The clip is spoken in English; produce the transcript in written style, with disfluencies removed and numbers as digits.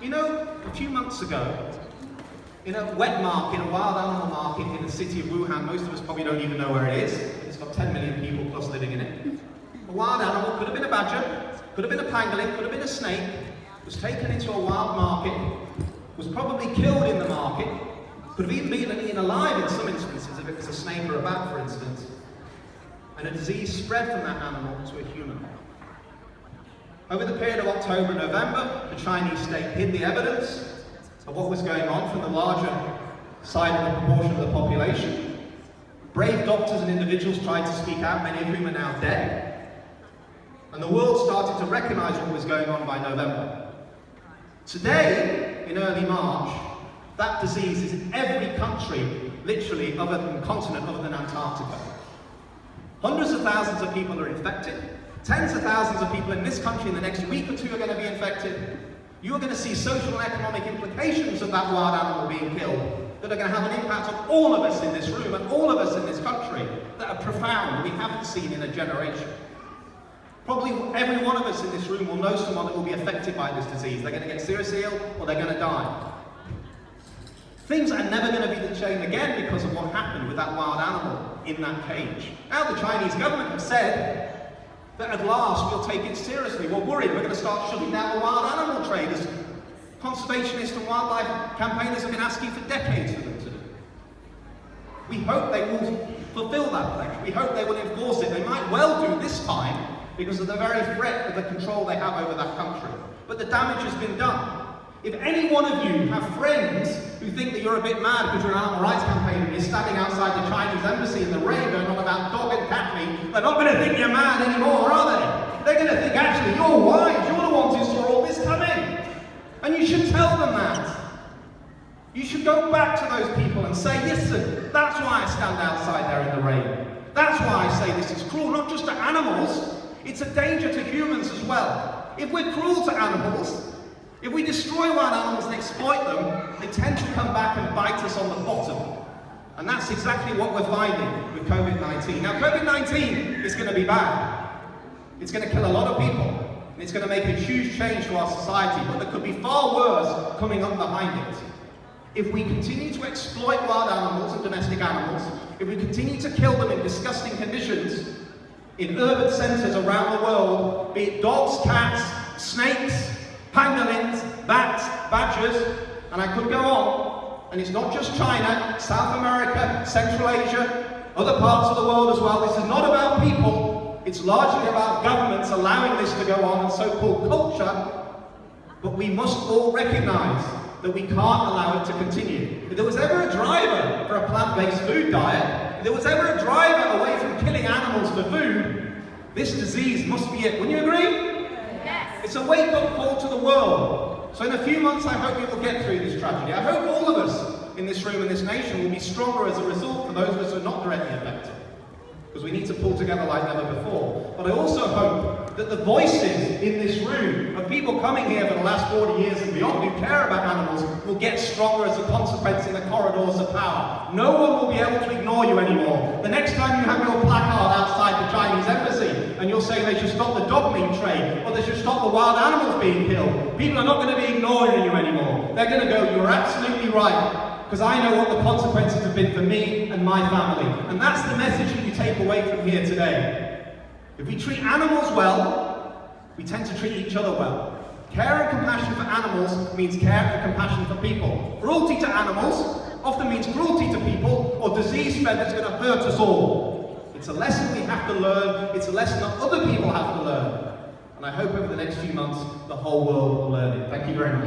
You know, a few months ago, in a wet market, a wild animal market in the city of Wuhan, most of us probably don't even know where it is. It's got 10 million people plus living in it. A wild animal, could have been a badger, could have been a pangolin, could have been a snake, was taken into a wild market, was probably killed in the market, could have even been eaten alive in some instances if it was a snake or a bat, for instance. And a disease spread from that animal to a human. Over the period of October and November, the Chinese state hid the evidence of what was going on from the larger side of the proportion of the population. Brave doctors and individuals tried to speak out, many of whom are now dead. And the world started to recognize what was going on by November. Today, in early March, that disease is in every country, literally, other than continent, other than Antarctica. Hundreds of thousands of people are infected. Tens of thousands of people in this country in the next week or two are going to be infected. You are going to see social and economic implications of that wild animal being killed that are going to have an impact on all of us in this room and all of us in this country that are profound, we haven't seen in a generation. Probably every one of us in this room will know someone that will be affected by this disease. They're going to get seriously ill or they're going to die. Things are never going to be the same again because of what happened with that wild animal in that cage. Now the Chinese government have said that at last we'll take it seriously. We're worried we're going to start shutting down the wild animal trade, as conservationists and wildlife campaigners have been asking for decades for them to do. We hope they will fulfill that pledge. We hope they will enforce it. They might well do this time because of the very threat of the control they have over that country. But the damage has been done. If any one of you have friends who think that you're a bit mad because you're an animal rights campaigner and you're standing outside the Chinese embassy in the rain going on about dog and cat meat, they're not going to think you're mad anymore, are they? They're going to think, actually, you're wise, you're the ones who saw all this coming. And you should tell them that. You should go back to those people and say, listen, that's why I stand outside there in the rain. That's why I say this is cruel, not just to animals, it's a danger to humans as well. If we're cruel to animals, if we destroy wild animals and exploit them, they tend to come back and bite us on the bottom. And that's exactly what we're finding with COVID-19. Now, COVID-19 is going to be bad. It's going to kill a lot of people. And it's going to make a huge change to our society. But there could be far worse coming up behind it. If we continue to exploit wild animals and domestic animals, if we continue to kill them in disgusting conditions in urban centres around the world, be it dogs, cats, snakes, pangolins, bats, badgers, and I could go on. And it's not just China, South America, Central Asia, other parts of the world as well. This is not about people, it's largely about governments allowing this to go on and so-called culture. But we must all recognise that we can't allow it to continue. If there was ever a driver for a plant-based food diet, if there was ever a driver away from killing animals for food, this disease must be it. Wouldn't you agree? It's a wake-up call to the world. So in a few months, I hope we will get through this tragedy. I hope all of us in this room and this nation will be stronger as a result for those of us who are not directly affected. Because we need to pull together like never before. But I also hope that the voices in this room of people coming here for the last 40 years and beyond who care about animals will get stronger as a consequence in the corridors of power. No one will be able to ignore you anymore. The next time you have your placard outside the Chinese embassy and you'll say they should stop the dog meat trade or they should stop the wild animals being killed, people are not going to be ignoring you anymore. They're going to go, you're absolutely right. Because I know what the consequences have been for me and my family. And that's the message that you take away from here today. If we treat animals well, we tend to treat each other well. Care and compassion for animals means care and compassion for people. Cruelty to animals often means cruelty to people or disease spread that's going to hurt us all. It's a lesson we have to learn. It's a lesson that other people have to learn. And I hope over the next few months, the whole world will learn it. Thank you very much.